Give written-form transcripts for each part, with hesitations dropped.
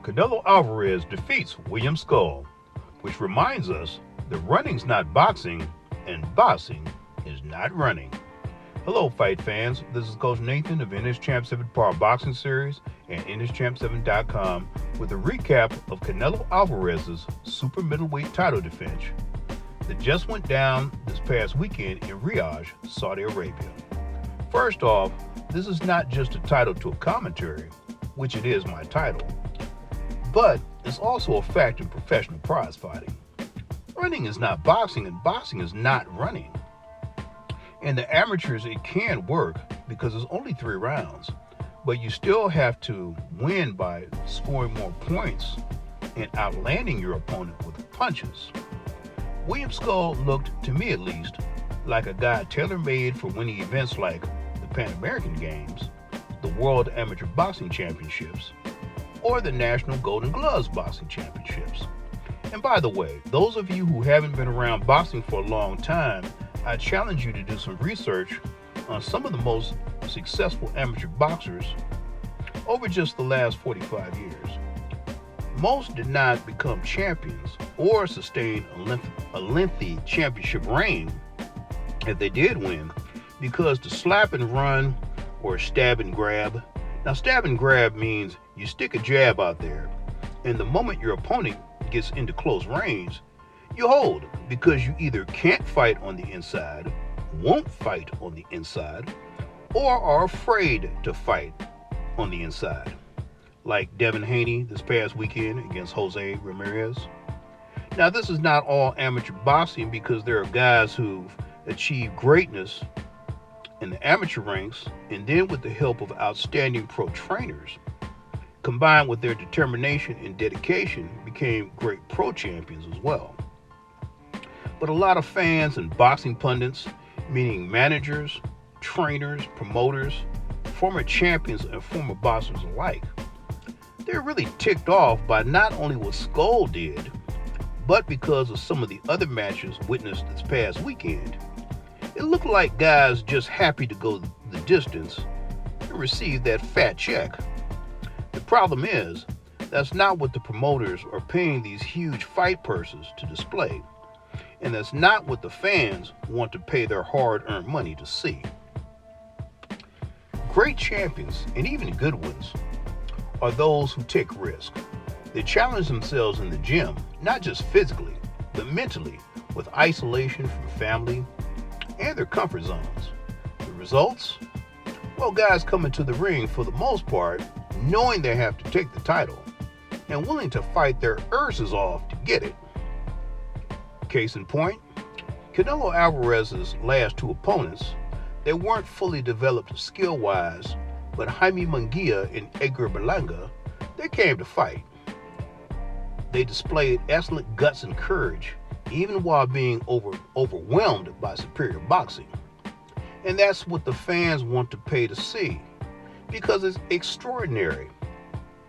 Canelo Álvarez defeats William Schull, which reminds us that running's not boxing and boxing is not running. Hello, fight fans. This is Coach Nathan of NSChamp 7 Power Boxing Series and NSChamp7.com with a recap of Canelo Álvarez's super middleweight title defense that just went down this past weekend in Ryadh, Saudi Arabia. First off, this is not just a title to a commentary, which it is my title, but it's also a fact in professional prize fighting. Running is not boxing and boxing is not running. In the amateurs, it can work because it's only 3 rounds, but you still have to win by scoring more points and outlanding your opponent with punches. William Schull looked, to me at least, like a guy tailor-made for winning events like the Pan American Games, the World Amateur Boxing Championships, or the National Golden Gloves Boxing Championships. And by the way, those of you who haven't been around boxing for a long time, I challenge you to do some research on some of the most successful amateur boxers over just the last 45 years. Most did not become champions or sustain a lengthy championship reign if they did win because to slap and run or stab and grab. Now, stab and grab means you stick a jab out there, and the moment your opponent gets into close range, you hold because you either can't fight on the inside, won't fight on the inside, or are afraid to fight on the inside, like Devin Haney this past weekend against Jose Ramirez. Now, this is not all amateur boxing because there are guys who've achieved greatness in the amateur ranks and then with the help of outstanding pro trainers, combined with their determination and dedication, became great pro champions as well. But a lot of fans and boxing pundits, meaning managers, trainers, promoters, former champions, and former boxers alike, they're really ticked off by not only what Schull did, but because of some of the other matches witnessed this past weekend. It looked like guys just happy to go the distance and receive that fat check. The problem is, that's not what the promoters are paying these huge fight purses to display. And that's not what the fans want to pay their hard-earned money to see. Great champions, and even good ones, are those who take risks. They challenge themselves in the gym, not just physically, but mentally, with isolation from family and their comfort zones. The results? Well, guys come into the ring for the most part knowing they have to take the title and willing to fight their asses off to get it. Case in point, Canelo Álvarez's last 2 opponents, they weren't fully developed skill-wise, but Jaime Munguia and Edgar Berlanga, they came to fight. They displayed excellent guts and courage, even while being overwhelmed by superior boxing. And that's what the fans want to pay to see, because it's extraordinary.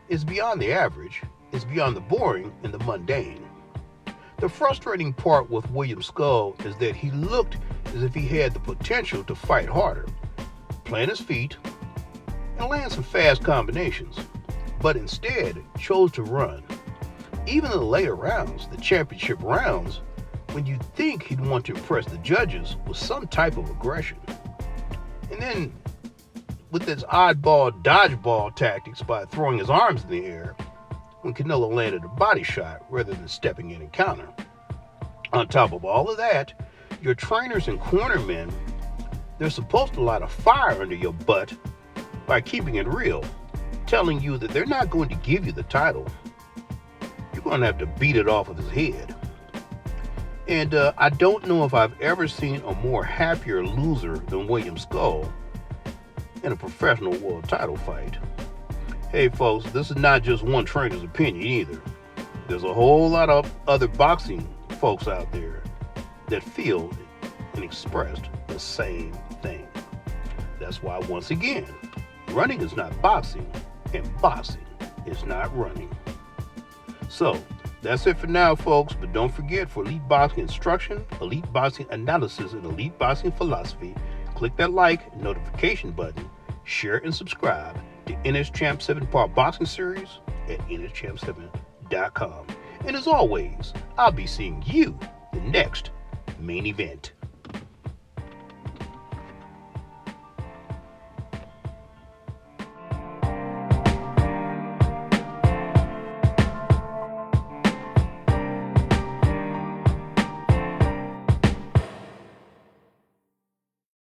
It's beyond the average, it's beyond the boring and the mundane. The frustrating part with William Schull is that he looked as if he had the potential to fight harder, plant his feet, and land some fast combinations, but instead chose to run. Even in the later rounds, the championship rounds, when you'd think he'd want to impress the judges with some type of aggression. And then, with his oddball dodgeball tactics by throwing his arms in the air, when Canelo landed a body shot rather than stepping in and counter. On top of all of that, your trainers and cornermen, they're supposed to light a fire under your butt by keeping it real, telling you that they're not going to give you the title. You're going to have to beat it off of his head. And I don't know if I've ever seen a more happier loser than William Schull in a professional world title fight. Hey folks, this is not just one trainer's opinion either. There's a whole lot of other boxing folks out there that feel and expressed the same thing. That's why, once again, running is not boxing and boxing is not running. So, that's it for now, folks, but don't forget, for elite boxing instruction, elite boxing analysis, and elite boxing philosophy, click that like and notification button, share and subscribe to NSChamp 7 Part Boxing Series at NSChamps7.com. And as always, I'll be seeing you the next main event.